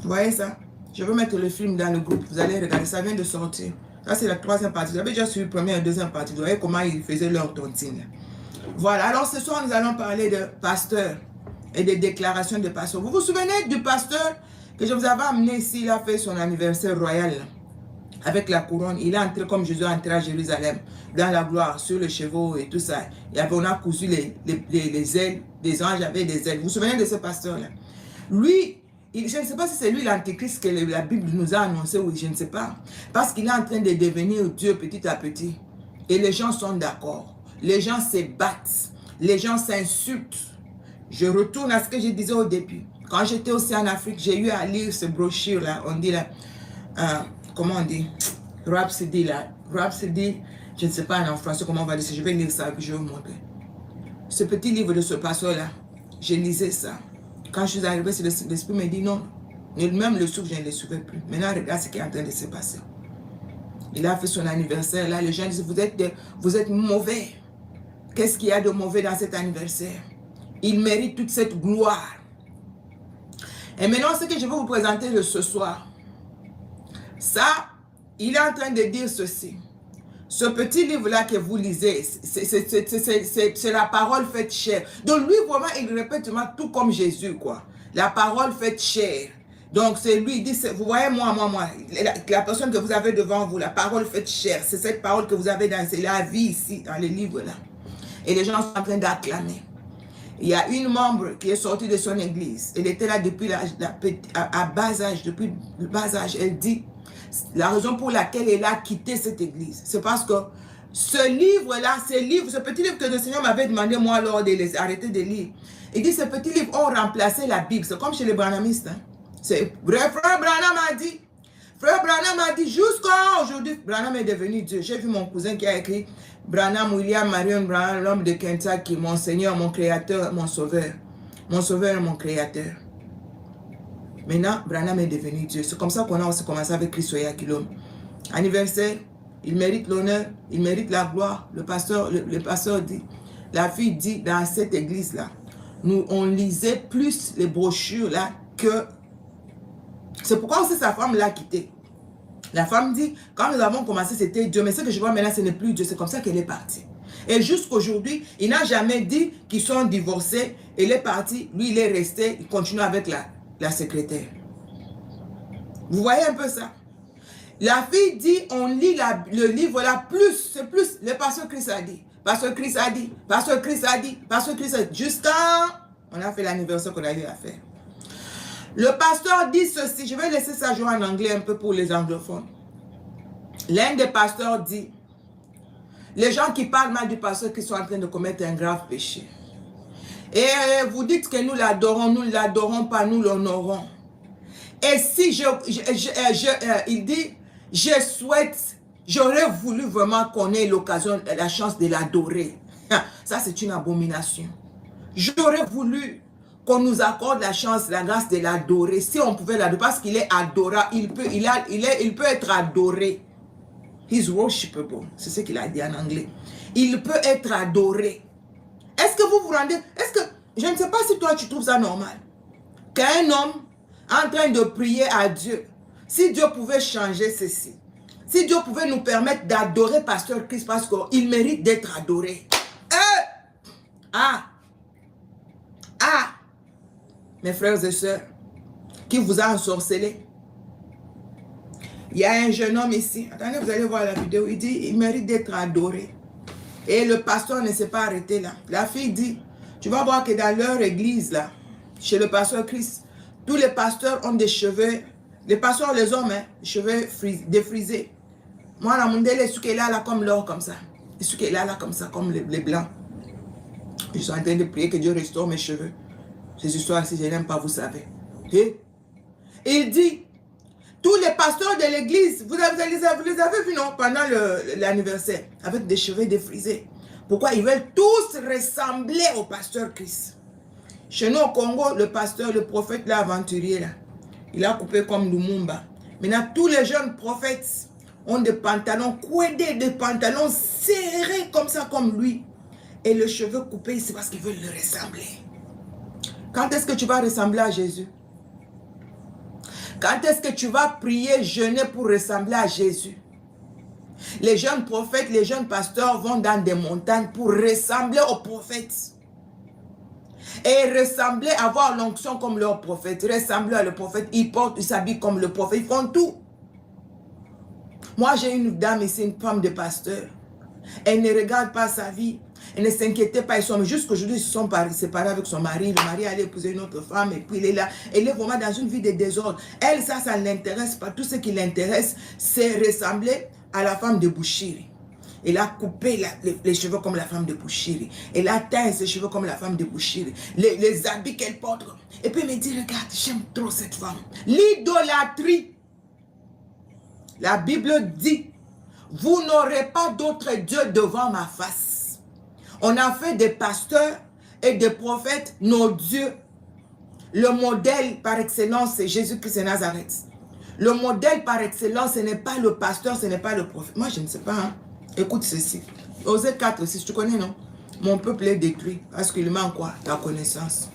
Vous voyez ça? Je veux mettre le film dans le groupe. Vous allez regarder. Ça vient de sortir. Ça, c'est la troisième partie. Vous avez déjà suivi la première et la deuxième partie. Vous voyez comment ils faisaient leur tontine. Voilà. Alors, ce soir, nous allons parler de pasteur et des déclarations de pasteur. Vous vous souvenez du pasteur que je vous avais amené ici? Il a fait son anniversaire royal avec la couronne. Il est entré comme Jésus est entré à Jérusalem dans la gloire, sur le chevaux et tout ça. On a cousu les ailes. Les anges avaient des ailes. Vous vous souvenez de ce pasteur-là? Lui, je ne sais pas si c'est lui l'antéchrist que la Bible nous a annoncé ou je ne sais pas. Parce qu'il est en train de devenir Dieu petit à petit. Et les gens sont d'accord. Les gens se battent. Les gens s'insultent. Je retourne à ce que je disais au début. Quand j'étais aussi en Afrique, j'ai eu à lire ce brochure-là. On dit là, comment on dit? Rhapsody là. Rhapsody, je ne sais pas en français comment on va dire ça. Je vais lire ça et puis je vais vous montrer. Ce petit livre de ce pasteur-là, je lisais ça. Quand je suis arrivé, l'esprit me dit non. Même le souffle, je ne le suivais plus. Maintenant, regarde ce qui est en train de se passer. Il a fait son anniversaire. Là, les gens disent, vous êtes mauvais. Qu'est-ce qu'il y a de mauvais dans cet anniversaire? Il mérite toute cette gloire. Et maintenant, ce que je vais vous présenter ce soir, ça, il est en train de dire ceci. Ce petit livre-là que vous lisez, c'est la parole faite chair. Donc lui, vraiment, il répète tout comme Jésus, quoi. La parole faite chair. Donc c'est lui, il dit, vous voyez, moi, la personne que vous avez devant vous, la parole faite chair, c'est cette parole que vous avez dans la vie ici, dans les livres-là. Et les gens sont en train d'acclamer. Il y a une membre qui est sortie de son église. Elle était là depuis à bas âge, depuis le bas âge. Elle dit, la raison pour laquelle elle a quitté cette église, c'est parce que ce livre-là, ce petit livre que le Seigneur m'avait demandé, moi, alors de les arrêter de lire. Il dit, ces petits livres ont remplacé la Bible. C'est comme chez les branhamistes. Hein. Frère Branham a dit, jusqu'à aujourd'hui, Branham est devenu Dieu. J'ai vu mon cousin qui a écrit, Branham, William Marion Branham, l'homme de Kentucky, mon Seigneur, mon Créateur, mon Sauveur. Mon Sauveur et mon Créateur. Maintenant, Branham est devenu Dieu. C'est comme ça qu'on a aussi commencé avec Christ Oyakilom. Anniversaire, il mérite l'honneur, il mérite la gloire. Le pasteur dit, la fille dit dans cette église-là, on lisait plus les brochures là que... C'est pourquoi aussi sa femme l'a quitté. La femme dit, quand nous avons commencé, c'était Dieu. Mais ce que je vois maintenant, ce n'est plus Dieu. C'est comme ça qu'elle est partie. Et jusqu'aujourd'hui, il n'a jamais dit qu'ils sont divorcés. Elle est partie. Lui, il est resté. Il continue avec la secrétaire. Vous voyez un peu ça? La fille dit, on lit le livre là plus. C'est plus. Le pasteur Christ a dit. Pasteur Christ a dit. Pasteur Christ a dit. Pasteur Christ a dit. Jusqu'à... On a fait l'anniversaire qu'on a eu à faire. Le pasteur dit ceci. Je vais laisser ça jouer en anglais un peu pour les anglophones. L'un des pasteurs dit, les gens qui parlent mal du pasteur qui sont en train de commettre un grave péché. Et vous dites que nous l'adorons pas, nous l'honorons. Et si il dit, j'aurais voulu vraiment qu'on ait l'occasion, la chance de l'adorer. Ça, c'est une abomination. J'aurais voulu qu'on nous accorde la chance, la grâce de l'adorer. Si on pouvait l'adorer, parce qu'il est adorable, il peut être adoré. He's worshipable. C'est ce qu'il a dit en anglais. Il peut être adoré. Est-ce que vous vous rendez... Je ne sais pas si toi tu trouves ça normal. Qu'un homme en train de prier à Dieu, si Dieu pouvait changer ceci, si Dieu pouvait nous permettre d'adorer Pasteur Christ parce qu'il mérite d'être adoré. Mes frères et sœurs, qui vous a ensorcelé. Il y a un jeune homme ici. Attendez, vous allez voir la vidéo. Il dit, il mérite d'être adoré. Et le pasteur ne s'est pas arrêté là. La fille dit, tu vas voir que dans leur église là, chez le pasteur Christ, tous les pasteurs ont des cheveux, les pasteurs, les hommes, hein, cheveux défrisés. Moi, la mondelle est ce qu'elle a là comme l'or, comme ça. Et ce qu'elle a là comme ça, comme les blancs. Je suis en train de prier que Dieu restaure mes cheveux. Ces histoires, si je n'aime pas, vous savez. Et il dit, tous les pasteurs de l'église, vous les avez vus, non, pendant l'anniversaire, avec des cheveux défrisés. Pourquoi? Ils veulent tous ressembler au pasteur Christ. Chez nous au Congo, le pasteur, le prophète, l'aventurier, là, il a coupé comme Lumumba. Maintenant, tous les jeunes prophètes ont des pantalons couédés, des pantalons serrés comme ça, comme lui. Et le cheveu coupé, c'est parce qu'ils veulent le ressembler. Quand est-ce que tu vas ressembler à Jésus? Quand est-ce que tu vas prier, jeûner pour ressembler à Jésus? Les jeunes prophètes, les jeunes pasteurs vont dans des montagnes pour ressembler aux prophètes. Et ressembler, avoir l'onction comme leur prophète, ressembler à le prophète, ils portent, ils s'habillent comme le prophète, ils font tout. Moi, j'ai une dame ici, une femme de pasteur. Elle ne regarde pas sa vie. Elle ne s'inquiétait pas. Jusqu'aujourd'hui, ils se sont séparés avec son mari. Le mari allait épouser une autre femme et puis il est là. Elle est vraiment dans une vie de désordre. Elle, ça ne l'intéresse pas. Tout ce qui l'intéresse, c'est ressembler à la femme de Bouchiri. Elle a coupé les cheveux comme la femme de Bouchiri. Elle a teint ses cheveux comme la femme de Bouchiri. Les habits qu'elle porte. Et puis elle me dit, regarde, j'aime trop cette femme. L'idolâtrie. La Bible dit, vous n'aurez pas d'autre Dieu devant ma face. On a fait des pasteurs et des prophètes nos dieux. Le modèle par excellence, c'est Jésus-Christ de Nazareth. Le modèle par excellence, ce n'est pas le pasteur, ce n'est pas le prophète. Moi, je ne sais pas. Hein. Écoute ceci. Osée 4, 6, tu connais, non? Mon peuple est détruit parce qu'il manque quoi? La connaissance.